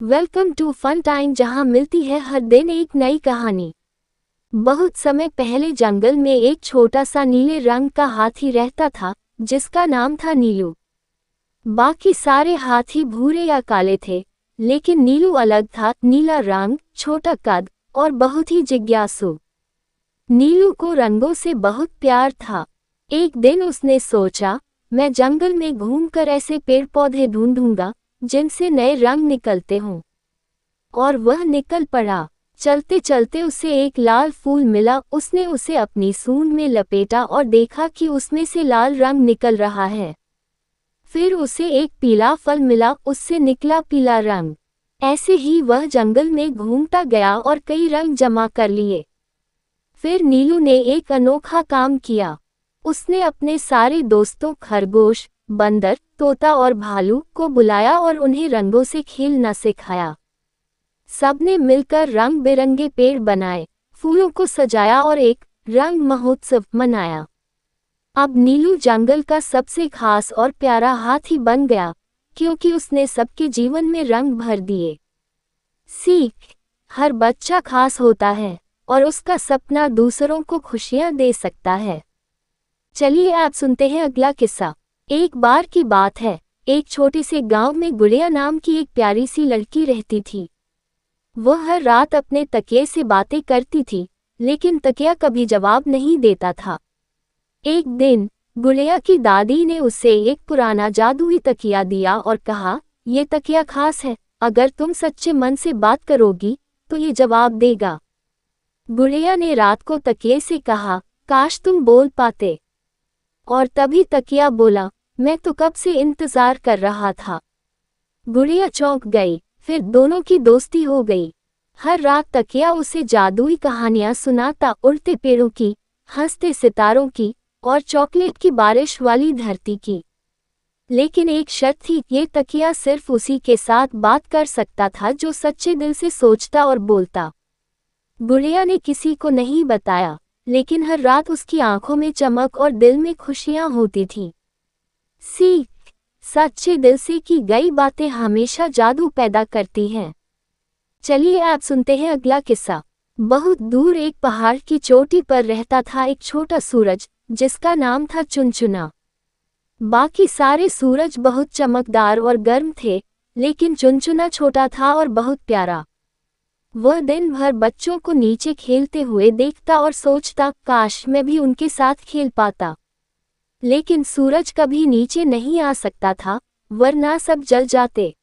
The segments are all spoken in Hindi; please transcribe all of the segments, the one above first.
वेलकम टू फन टाइम, जहां मिलती है हर दिन एक नई कहानी। बहुत समय पहले जंगल में एक छोटा सा नीले रंग का हाथी रहता था, जिसका नाम था नीलू। बाकी सारे हाथी भूरे या काले थे, लेकिन नीलू अलग था। नीला रंग, छोटा कद और बहुत ही जिज्ञासु। नीलू को रंगों से बहुत प्यार था। एक दिन उसने सोचा, मैं जंगल में घूमकर ऐसे पेड़ पौधे ढूंढूंगा जिनसे नए रंग निकलते हों। और वह निकल पड़ा। चलते चलते उसे एक लाल फूल मिला। उसने उसे अपनी सूंड में लपेटा और देखा कि उसमें से लाल रंग निकल रहा है। फिर उसे एक पीला फल मिला, उससे निकला पीला रंग। ऐसे ही वह जंगल में घूमता गया और कई रंग जमा कर लिए। फिर नीलू ने एक अनोखा काम किया। उसने अपने सारे दोस्तों खरगोश, बंदर, तोता और भालू को बुलाया और उन्हें रंगों से खेलना सिखाया। सबने मिलकर रंग बिरंगे पेड़ बनाए, फूलों को सजाया और एक रंग महोत्सव मनाया। अब नीलू जंगल का सबसे खास और प्यारा हाथी बन गया, क्योंकि उसने सबके जीवन में रंग भर दिए। सीख: हर बच्चा खास होता है और उसका सपना दूसरों को खुशियां दे सकता है। चलिए आप सुनते हैं अगला किस्सा। एक बार की बात है, एक छोटे से गांव में गुड़िया नाम की एक प्यारी सी लड़की रहती थी। वह हर रात अपने तकिए से बातें करती थी, लेकिन तकिया कभी जवाब नहीं देता था। एक दिन गुड़िया की दादी ने उसे एक पुराना जादुई तकिया दिया और कहा, ये तकिया खास है, अगर तुम सच्चे मन से बात करोगी तो ये जवाब देगा। गुड़िया ने रात को तकिए से कहा, काश तुम बोल पाते। और तभी तकिया बोला, मैं तो कब से इंतजार कर रहा था। गुड़िया चौंक गई। फिर दोनों की दोस्ती हो गई। हर रात तकिया उसे जादुई कहानियां सुनाता, उड़ते पेड़ों की, हंसते सितारों की और चॉकलेट की बारिश वाली धरती की। लेकिन एक शर्त थी, ये तकिया सिर्फ उसी के साथ बात कर सकता था जो सच्चे दिल से सोचता और बोलता। गुड़िया ने किसी को नहीं बताया, लेकिन हर रात उसकी आंखों में चमक और दिल में खुशियां होती थीं। सीख: सच्चे दिल से की गई बातें हमेशा जादू पैदा करती हैं। चलिए आप सुनते हैं अगला किस्सा। बहुत दूर एक पहाड़ की चोटी पर रहता था एक छोटा सूरज, जिसका नाम था चुनचुना। बाकी सारे सूरज बहुत चमकदार और गर्म थे, लेकिन चुनचुना छोटा था और बहुत प्यारा। वह दिन भर बच्चों को नीचे खेलते हुए देखता और सोचता, काश मैं भी उनके साथ खेल पाता। लेकिन सूरज कभी नीचे नहीं आ सकता था, वरना सब जल जाते।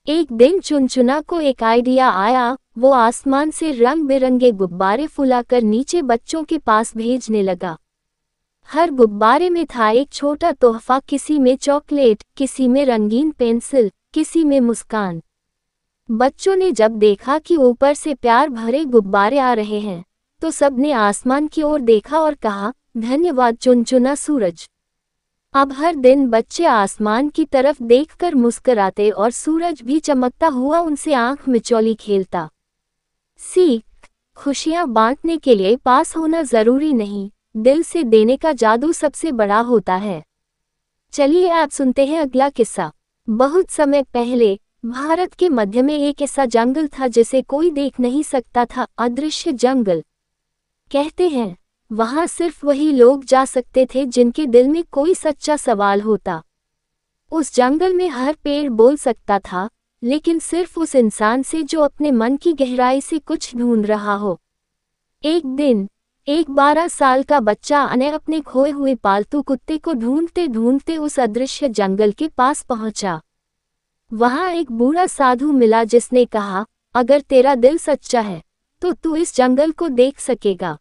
एक दिन चुनचुना को एक आइडिया आया। वो आसमान से रंग बिरंगे गुब्बारे फुलाकर नीचे बच्चों के पास भेजने लगा। हर गुब्बारे में था एक छोटा तोहफा, किसी में चॉकलेट, किसी में रंगीन पेंसिल, किसी में मुस्कान। बच्चों ने जब देखा कि ऊपर से प्यार भरे गुब्बारे आ रहे हैं, तो सबने आसमान की ओर देखा और कहा, धन्यवाद चुनचुना सूरज। अब हर दिन बच्चे आसमान की तरफ देखकर मुस्कुराते और सूरज भी चमकता हुआ उनसे आंख मिचौली खेलता। सीख: खुशियां बांटने के लिए पास होना जरूरी नहीं, दिल से देने का जादू सबसे बड़ा होता है। चलिए आप सुनते हैं अगला किस्सा। बहुत समय पहले भारत के मध्य में एक ऐसा जंगल था जिसे कोई देख नहीं सकता था, अदृश्य जंगल। कहते हैं, वहां सिर्फ वही लोग जा सकते थे जिनके दिल में कोई सच्चा सवाल होता। उस जंगल में हर पेड़ बोल सकता था, लेकिन सिर्फ उस इंसान से जो अपने मन की गहराई से कुछ ढूंढ रहा हो। एक दिन एक 12 साल का बच्चा अनय अपने खोए हुए पालतू कुत्ते को ढूंढते ढूंढते उस अदृश्य जंगल के पास पहुंचा। वहां एक बूढ़ा साधु मिला जिसने कहा, अगर तेरा दिल सच्चा है तो तू इस जंगल को देख सकेगा।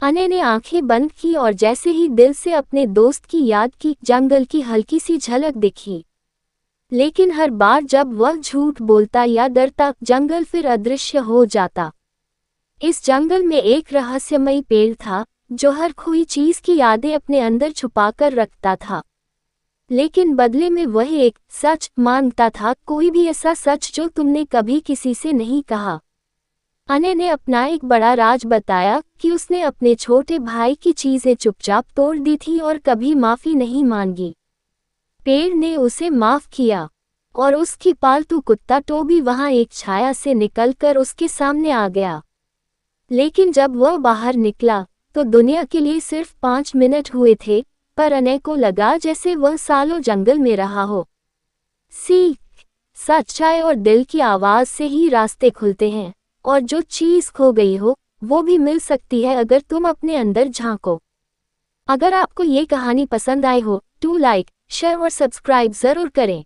अनय ने आंखें बंद की और जैसे ही दिल से अपने दोस्त की याद की, जंगल की हल्की सी झलक दिखी। लेकिन हर बार जब वह झूठ बोलता या डरता, जंगल फिर अदृश्य हो जाता। इस जंगल में एक रहस्यमयी पेड़ था, जो हर खोई चीज की यादें अपने अंदर छुपाकर रखता था। लेकिन बदले में वह एक सच मांगता था, कोई भी ऐसा सच जो तुमने कभी किसी से नहीं कहा। अनय ने अपना एक बड़ा राज बताया कि उसने अपने छोटे भाई की चीजें चुपचाप तोड़ दी थी और कभी माफी नहीं मांगी। पेड़ ने उसे माफ किया। और उसकी पालतू कुत्ता टोबी वहां एक छाया से निकलकर उसके सामने आ गया। लेकिन जब वह बाहर निकला तो दुनिया के लिए सिर्फ 5 मिनट हुए थे, पर अनय को लगा जैसे वह सालों जंगल में रहा हो। सीख, सच्चाई और दिल की आवाज से ही रास्ते खुलते हैं, और जो चीज खो गई हो वो भी मिल सकती है अगर तुम अपने अंदर झांको। अगर आपको ये कहानी पसंद आई हो तो लाइक, शेयर और सब्सक्राइब जरूर करें।